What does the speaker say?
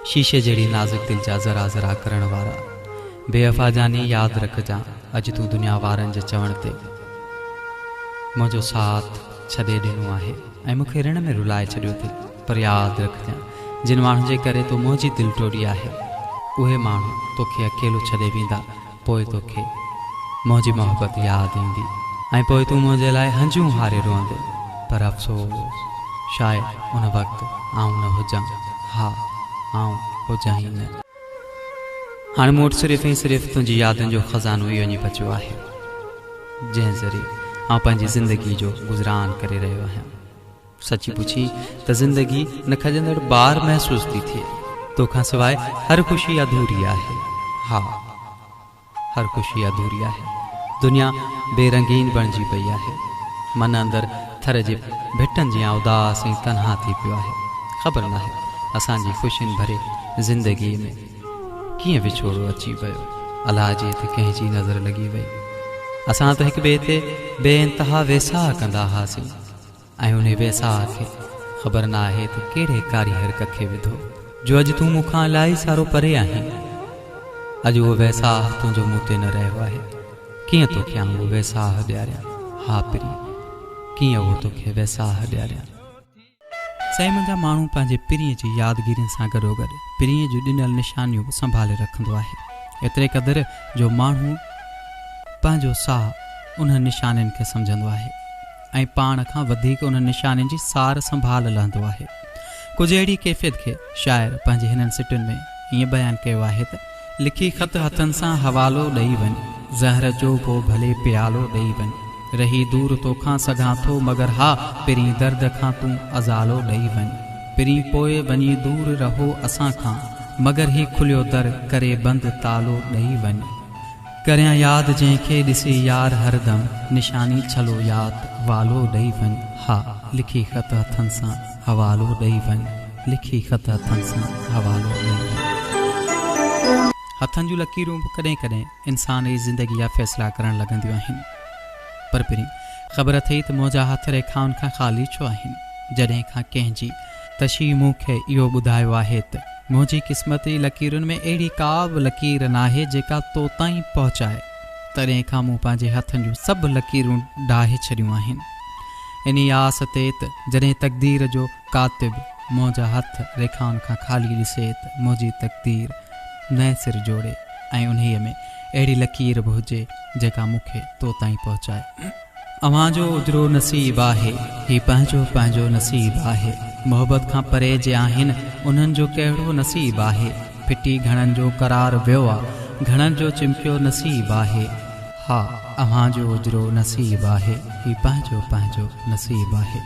शीशे जड़ी नाजुक दिल जा ज़रा ज़रा करण वारा बेवफा जानी याद रखजा अज तू दुनिया वारन जे चवण ते मुझो साथ छदे दिनो आहे ऐं मूंखे ऋण में रुलाए छॾियो थी। पर याद रखजा जिन माण्हू जे करे तो मुंहिंजी दिल टोड़ी आहे उहे माण्हू तोखे अकेलो छॾे वेंदा, पोइ तोखे मुंहिंजी मोहब्बत यादि ईंदी ऐं पोइ तूं मुंहिंजे लाइ हंजूं हारे रोअंदे। पर अफ़सोस शायदि उन वक़्तु आऊं न हुजां, हा आऊं हुजां ई न। हाणे मूं वटि सिर्फ़ु ऐं सिर्फ़ु तुंहिंजी यादुनि जो ख़ज़ानो ई वञी बचियो आहे जंहिं ज़रिए आउं पंहिंजी ज़िंदगी जो गुज़रान करे रहियो आहियां। सची पुछी त ज़िंदगी न खजंदड़ बार महसूस थी थिए, तोखां सवाइ हर ख़ुशी अधूरी आहे। हा हर ख़ुशी अधूरी आहे। दुनिया बेरंगीन बणिजी पई आहे, मन अंदरि थर जे भिटनि जियां उदास ऐं तनहा थी पियो आहे। ख़बर नाहे असांजी ख़ुशियुनि भरे ज़िंदगीअ में कीअं विछोड़ो अची वियो, अलाह जे हिते कंहिंजी नज़र लॻी वई। असां त हिक ॿिए ते बेइंतहा वेसाह कंदा हुआसीं ऐं उन वेसाह खे ख़बर न आहे त कहिड़े कारीगर खे विधो जो अॼु तूं मूंखां इलाही सारो परे आहीं। अॼु उहो वेसाह तुंहिंजो मूं ते न रहियो आहे। कीअं तोखे आउं उहो वेसाह ॾियारियां? हा पिरी, कीअं उहो तोखे वेसाह ॾियारियां? सही मुंहिंजा माण्हू पंहिंजे पिरीअ जी यादगिरियुनि सां गॾोगॾु पिरीअ जूं ॾिनल निशानियूं बि संभाले रखंदो आहे। एतिरे क़दुरु जो माण्हू पंहिंजो साह उन निशानियुनि खे सम्झंदो आहे ऐं पाण खां वधीक उन निशानियुनि जी सार संभाल लहंदो आहे। कुझु अहिड़ी कैफ़ियत खे शाइर पंहिंजे हिननि सिटुनि में ईअं बयानु कयो आहे त लिखी ख़त हथनि सां हवालो ॾेई वञ, ज़हर जो पोइ भले प्यालो ॾेई वञ, रही दूर तोखां सघां थो मगर हा पिरीं दर्द खां तूं अज़ालो ॾेई वञ, पिरीं पोइ वञी दूर रहो असां खां मगर ही खुलियो दर करे बंदि तालो ॾेई वञ, करियां यादि जंहिंखे ॾिसी यार हरदम निशानी छलो यादि वालो ॾेई वञ। हा लिखी ख़त हथनि सां हवालो ॾेई वञ, लिखी ख़त हथनि सां हवालो ॾेई वञ। हथनि जूं लकीरूं बि कॾहिं कॾहिं इंसान जी ज़िंदगी जा फ़ैसिला करणु लॻंदियूं आहिनि, पर पहिरीं ख़बर अथई त मुंहिंजा हथ रेखाउनि खां ख़ाली छो आहिनि। जॾहिं खां कंहिंजी तशी मूंखे इहो ॿुधायो आहे त मुंहिंजी क़िस्मत जी लकीरुनि में अहिड़ी का बि लकीर नाहे जेका तो ताईं पहुचाए, तॾहिं खां मूं पंहिंजे हथनि जूं सभु लकीरूं डाहे छॾियूं आहिनि। इन आस ते त जॾहिं तक़दीर जो कातिब मुंहिंजा हथ रेखाउनि खां ख़ाली ॾिसे त मुंहिंजी तक़दीर नए सिर जोड़े ऐं उन्हीअ में अहिड़ी लकीर बि हुजे जेका मूंखे तो ताईं पहुचाए। अव्हां जो उजरो नसीब आहे, ही पंहिंजो पंहिंजो नसीब आहे, मोहब्बत खां परे जे आहिनि उन्हनि जो कहिड़ो नसीब आहे, फिटी घणनि जो करार वियो आहे, घणनि जो चिमकियो नसीब आहे। हा अव्हां जो उजरो नसीब आहे, ही पंहिंजो पंहिंजो नसीब आहे।